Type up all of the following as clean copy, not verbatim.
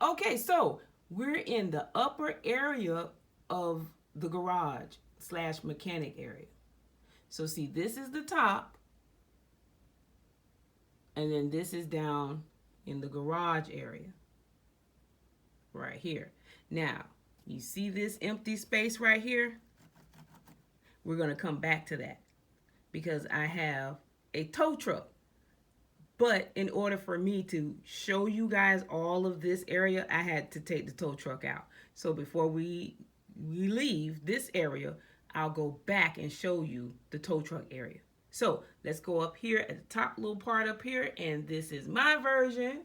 Okay, so we're in the upper area of the garage slash mechanic area. So see, this is the top, and then this is down in the garage area right here. Now, you see this empty space right here? We're going to come back to that because I have a tow truck. But in order for me to show you guys all of this area, I had to take the tow truck out. So before we leave this area, I'll go back and show you the tow truck area. So let's go up here at the top little part up here, and this is my version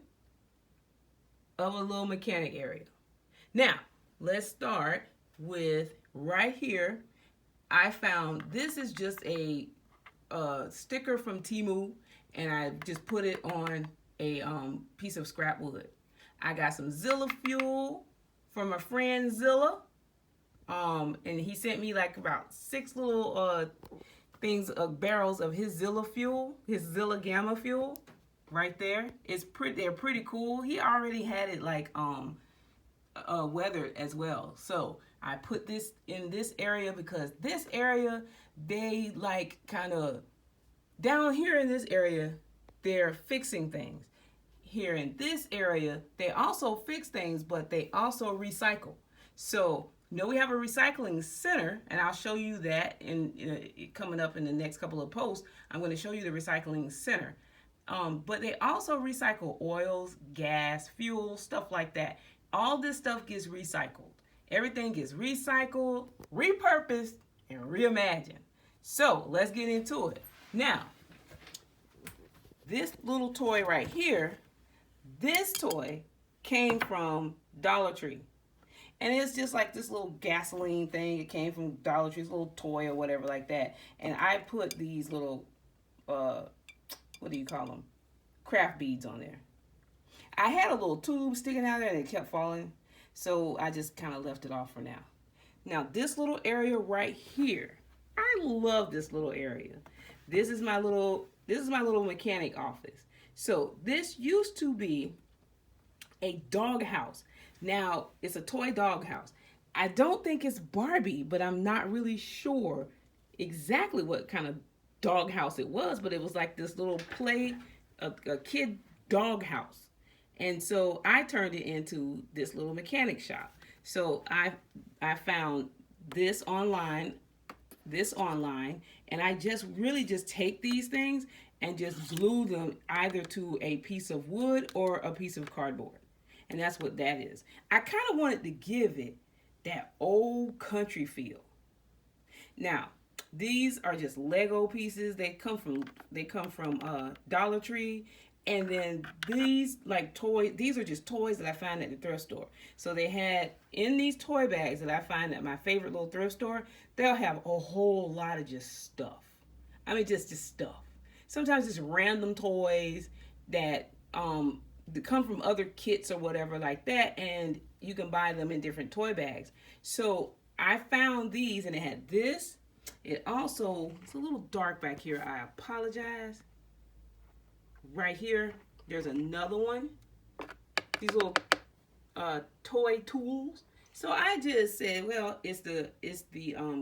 of a little mechanic area. Now, let's start with right here. I found this is just a sticker from Temu, and I just put it on a piece of scrap wood. I got some Zilla fuel from a friend Zilla, and he sent me like about 6 little things, barrels of his Zilla fuel, his Zilla Gamma fuel, right there. They're pretty cool. He already had it like weathered as well. So I put this in this area because this area, they like kind of down here in this area, they're fixing things. Here in this area, they also fix things, but they also recycle. So, we have a recycling center, and I'll show you that coming up in the next couple of posts. I'm going to show you the recycling center. But they also recycle oils, gas, fuel, stuff like that. All this stuff gets recycled. Everything gets recycled, repurposed, and reimagined. So, let's get into it. Now, this little toy right here, this toy came from Dollar Tree. And it's just like this little gasoline thing. It came from Dollar Tree's little toy or whatever like that. And I put these little, what do you call them? Craft beads on there. I had a little tube sticking out there and it kept falling. So I just kind of left it off for now. Now this little area right here, I love this little area. This is my little mechanic office. So this used to be a dog house. Now it's a toy dog house. I don't think it's Barbie, but I'm not really sure exactly what kind of dog house it was, but it was like this little a kid dog house. And so I turned it into this little mechanic shop. So I found this online, and I just take these things and just glue them either to a piece of wood or a piece of cardboard. And that's what that is. I kind of wanted to give it that old country feel. Now, these are just Lego pieces. They come from Dollar Tree. And then these these are just toys that I find at the thrift store. So they had in these toy bags that I find at my favorite little thrift store, they'll have a whole lot of just stuff. I mean, just stuff. Sometimes it's random toys that come from other kits or whatever like that, and you can buy them in different toy bags. So I found these, and it had this. It's a little dark back here. I apologize. Right here, there's another one. These little toy tools. So I just said, well, it's the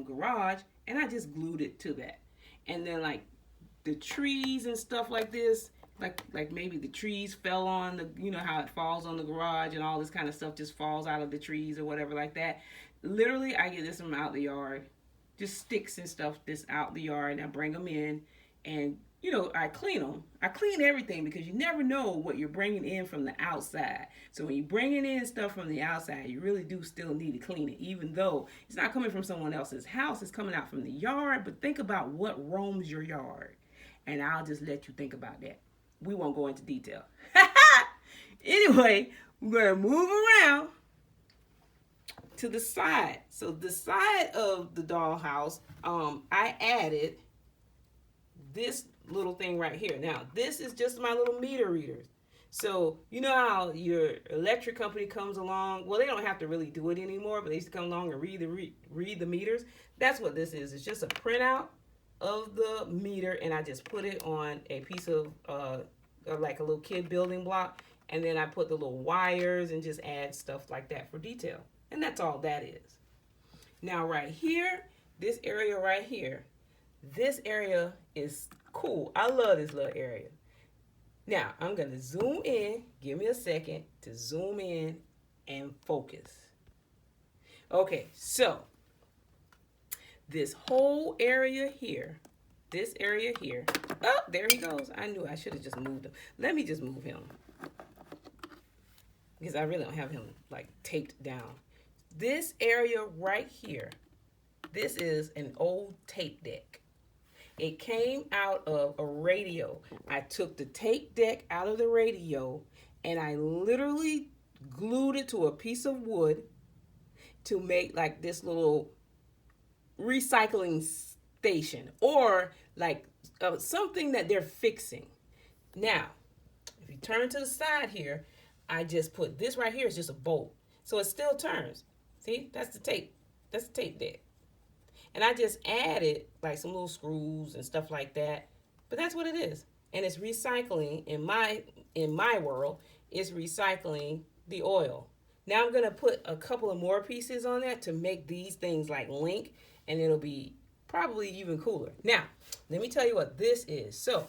garage, and I just glued it to that. And then like the trees and stuff like this, like maybe the trees fell on the, how it falls on the garage and all this kind of stuff just falls out of the trees or whatever like that. Literally, I get this from out the yard, just sticks and stuff this out the yard, and I bring them in, and I clean them. I clean everything because you never know what you're bringing in from the outside. So when you're bringing in stuff from the outside, you really do still need to clean it, even though it's not coming from someone else's house. It's coming out from the yard. But think about what roams your yard. And I'll just let you think about that. We won't go into detail. Anyway, we're going to move around to the side. So the side of the dollhouse, I added this little thing right here. Now, this is just my little meter readers. So, you know how your electric company comes along? Well, they don't have to really do it anymore, but they used to come along and read the meters. That's what this is. It's just a printout of the meter, and I just put it on a piece of like a little kid building block, And then I put the little wires and just add stuff like that for detail. And that's all that is. Now right here, this area right here, this area is cool. I love this little area. Now I'm going to zoom in. Give me a second to zoom in and focus. Okay, so this whole area here, this area here. Oh, there he goes. I knew I should have just moved him. Let me just move him, because I really don't have him like taped down. This area right here, this is an old tape deck. It came out of a radio. I took the tape deck out of the radio and I literally glued it to a piece of wood to make like this little recycling station, or like something that they're fixing. Now, if you turn to the side here, I just put this right here is just a bolt. So it still turns. See, that's the tape. That's the tape deck. And I just added like some little screws and stuff like that. But that's what it is. And it's recycling, in my world, it's recycling the oil. Now I'm going to put a couple of more pieces on that to make these things like link, and it'll be probably even cooler. Now, let me tell you what this is. So,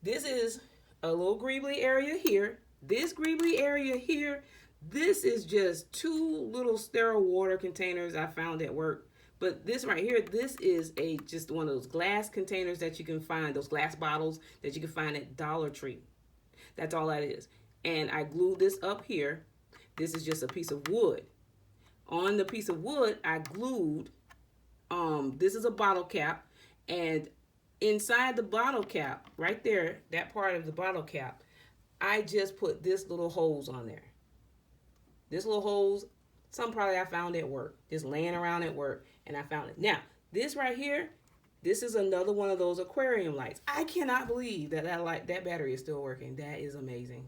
this is a little greeblie area here. This greeblie area here, this is just two little sterile water containers I found at work. But this right here, this is just one of those glass containers that you can find, those glass bottles that you can find at Dollar Tree. That's all that is. And I glued this up here. This is just a piece of wood. On the piece of wood, I glued, this is a bottle cap, and inside the bottle cap, right there, that part of the bottle cap, I just put this little hose on there. This little hose, some probably I found at work, just laying around at work, and I found it. Now, this right here, this is another one of those aquarium lights. I cannot believe that that battery is still working. That is amazing.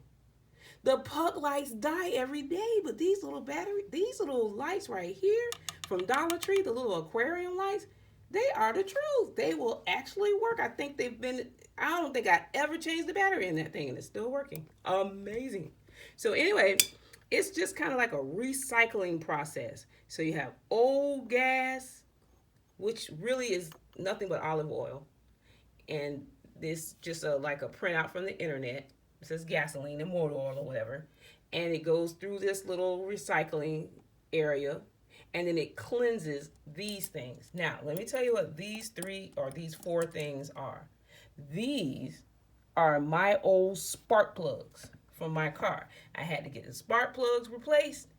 The puck lights die every day, but these little lights right here from Dollar Tree, the little aquarium lights, they are the truth. They will actually work. I don't think I ever changed the battery in that thing, and it's still working. Amazing. So anyway, it's just kind of like a recycling process. So you have old gas, which really is nothing but olive oil, and this just like a printout from the internet. It says gasoline and motor oil or whatever, and it goes through this little recycling area, and then it cleanses these things. Now, let me tell you what these four things are. These are my old spark plugs from my car. I had to get the spark plugs replaced,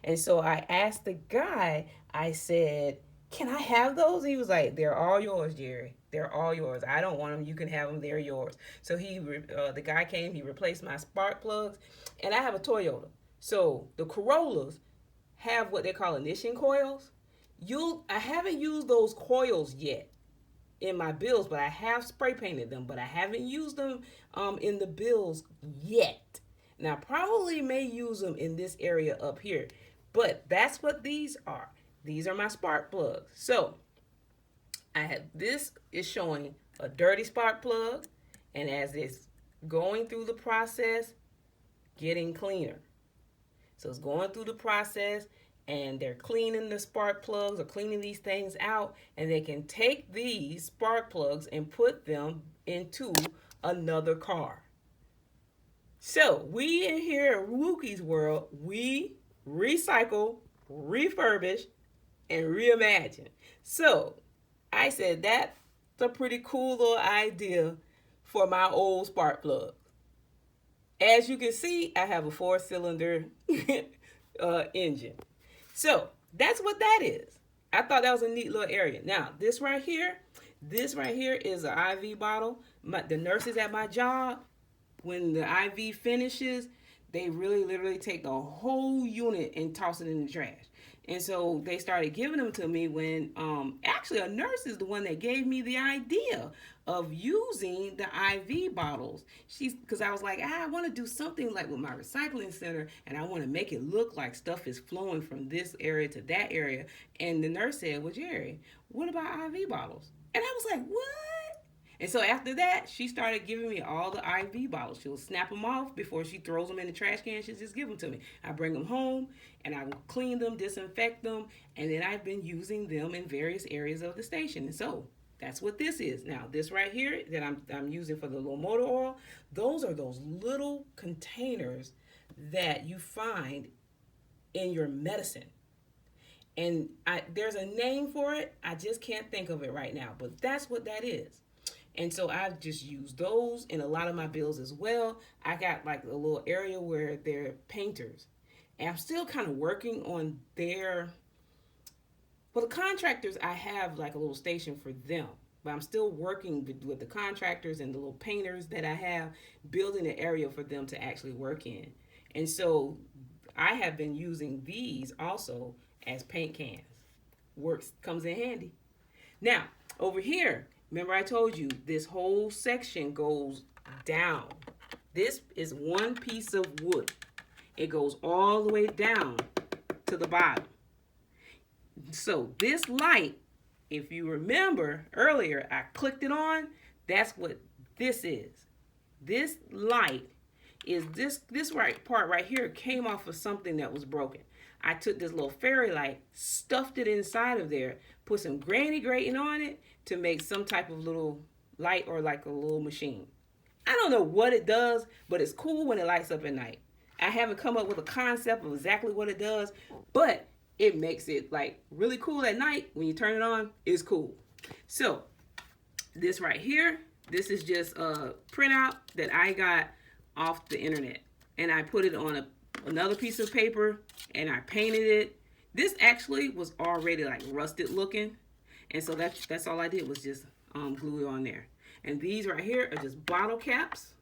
and so I asked the guy, I said, can I have those? He was like, they're all yours, Jerry. They're all yours. I don't want them. You can have them. They're yours. So the guy came. He replaced my spark plugs. And I have a Toyota. So the Corollas have what they call ignition coils. I haven't used those coils yet in my bills, but I have spray painted them. But I haven't used them in the bills yet. Now, I probably may use them in this area up here. But that's what these are. These are my spark plugs. So this is showing a dirty spark plug, and as it's going through the process, getting cleaner. So it's going through the process, and they're cleaning the spark plugs or cleaning these things out, and they can take these spark plugs and put them into another car. So we in here at WOOKIE'S world, we recycle, refurbish, and reimagine. So I said that's a pretty cool little idea for my old spark plug. As you can see, I have a 4-cylinder engine. So that's what that is. I thought that was a neat little area. Now, this right here is an IV bottle. The nurses at my job, when the IV finishes, they really literally take the whole unit and toss it in the trash. And so they started giving them to me when actually a nurse is the one that gave me the idea of using the IV bottles. Because I was like, I want to do something like with my recycling center, and I want to make it look like stuff is flowing from this area to that area. And the nurse said, well, Jerry, what about IV bottles? And I was like, what? And so after that, she started giving me all the IV bottles. She'll snap them off before she throws them in the trash can. She'll just give them to me. I bring them home and I clean them, disinfect them, and then I've been using them in various areas of the station. And so that's what this is. Now, this right here that I'm using for the little motor oil, those are those little containers that you find in your medicine. And there's a name for it. I just can't think of it right now, but that's what that is. And so I've just used those in a lot of my bills as well. I got like a little area where they're painters. And I'm still kind of working on the contractors, I have like a little station for them. But I'm still working with the contractors and the little painters that I have, building an area for them to actually work in. And so I have been using these also as paint cans. Comes in handy. Now, over here, remember I told you this whole section goes down. This is one piece of wood. It goes all the way down to the bottom. So this light, if you remember earlier, I clicked it on. That's what this is. This light is this part right here came off of something that was broken. I took this little fairy light, stuffed it inside of there, put some granny grating on it to make some type of little light or like a little machine. I don't know what it does, but it's cool when it lights up at night. I haven't come up with a concept of exactly what it does, but it makes it like really cool at night. When you turn it on, it's cool. So this right here, this is just a printout that I got off the internet, and I put it on another piece of paper and I painted it. This actually was already like rusted looking, and so that's all I did was just glue it on there. And these right here are just bottle caps.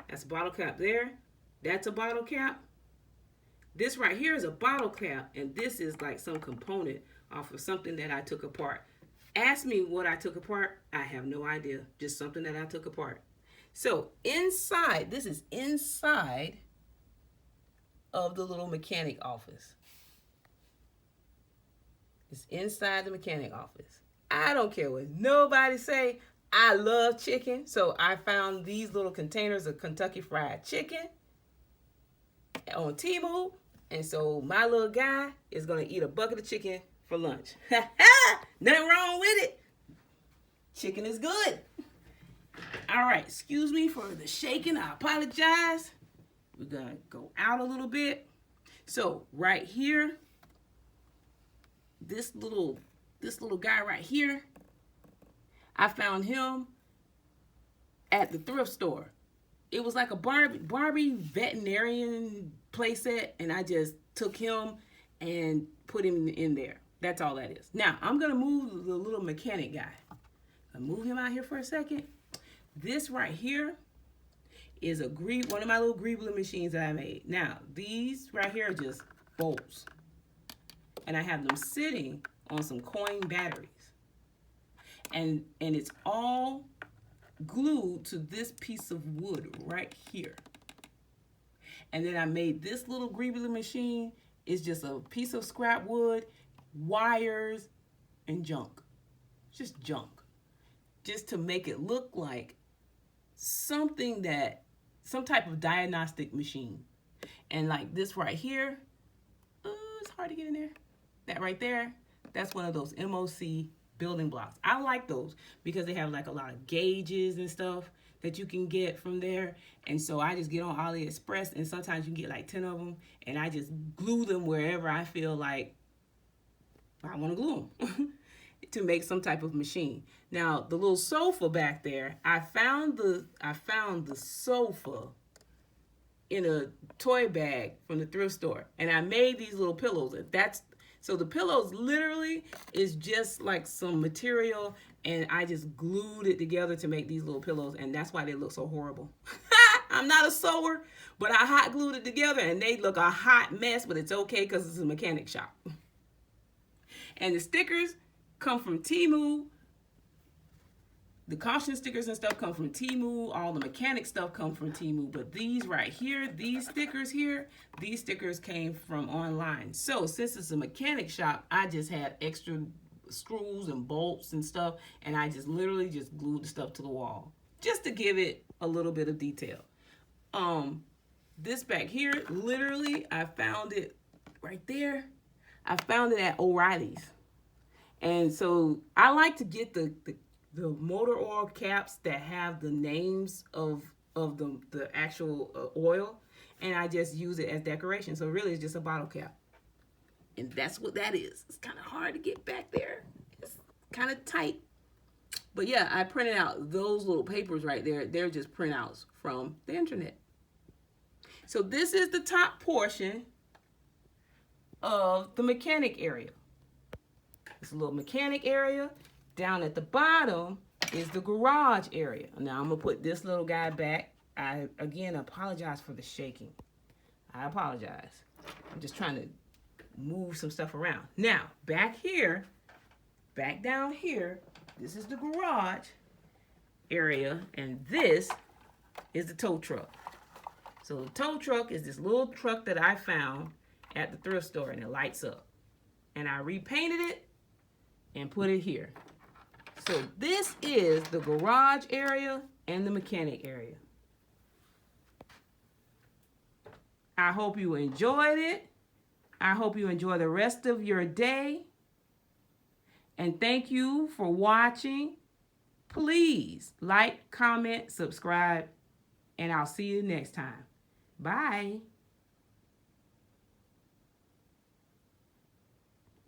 That's a bottle cap there. That's a bottle cap. This right here is a bottle cap, and this is like some component off of something that I took apart. Ask me what I took apart. I have no idea. Just something that I took apart. So inside, this is inside of the little mechanic office. It's inside the mechanic office. I don't care what nobody say. I love chicken. So I found these little containers of Kentucky Fried Chicken on Temu. And so my little guy is going to eat a bucket of chicken for lunch. Nothing wrong with it. Chicken is good. All right, excuse me for the shaking. I apologize. We're going to go out a little bit. So right here, this little guy right here, I found him at the thrift store. It was like a Barbie veterinarian playset, and I just took him and put him in there. That's all that is. Now, I'm going to move the little mechanic guy. I'll move him out here for a second. This right here is one of my little greeblie machines that I made. Now, these right here are just bolts. And I have them sitting on some coin batteries. And it's all glued to this piece of wood right here. And then I made this little greeblie machine. It's just a piece of scrap wood, wires, and junk. Just junk. Just to make it look like some type of diagnostic machine. And like this right here, it's hard to get in there. That right there, that's one of those MOC building blocks. I like those because they have like a lot of gauges and stuff that you can get from there. And so I just get on AliExpress, and sometimes you can get like 10 of them, and I just glue them wherever I feel like I want to glue them to make some type of machine. Now, the little sofa back there, I found the sofa in a toy bag from the thrift store, and I made these little pillows. So the pillows literally is just like some material, and I just glued it together to make these little pillows, and that's why they look so horrible. I'm not a sewer, but I hot glued it together, and they look a hot mess, but it's okay because it's a mechanic shop. And the stickers come from Temu. The caution stickers and stuff come from Temu. All the mechanic stuff come from Temu. But these right here, these stickers here, these stickers came from online. So since it's a mechanic shop, I just had extra screws and bolts and stuff, and I just literally just glued the stuff to the wall just to give it a little bit of detail. This back here, literally, I found it right there. I found it at O'Reilly's. And so I like to get the motor oil caps that have the names of the actual oil, and I just use it as decoration. So really it's just a bottle cap. And that's what that is. It's kind of hard to get back there. It's kind of tight. But yeah, I printed out those little papers right there. They're just printouts from the internet. So this is the top portion of the mechanic area. It's a little mechanic area. Down at the bottom is the garage area. Now I'm going to put this little guy back. I, again, apologize for the shaking. I apologize. I'm just trying to move some stuff around. Now, back here, back down here, this is the garage area, and this is the tow truck. So the tow truck is this little truck that I found at the thrift store, and it lights up. And I repainted it and put it here. So this is the garage area and the mechanic area. I hope you enjoyed it. I hope you enjoy the rest of your day. And thank you for watching. Please like, comment, subscribe, and I'll see you next time. Bye.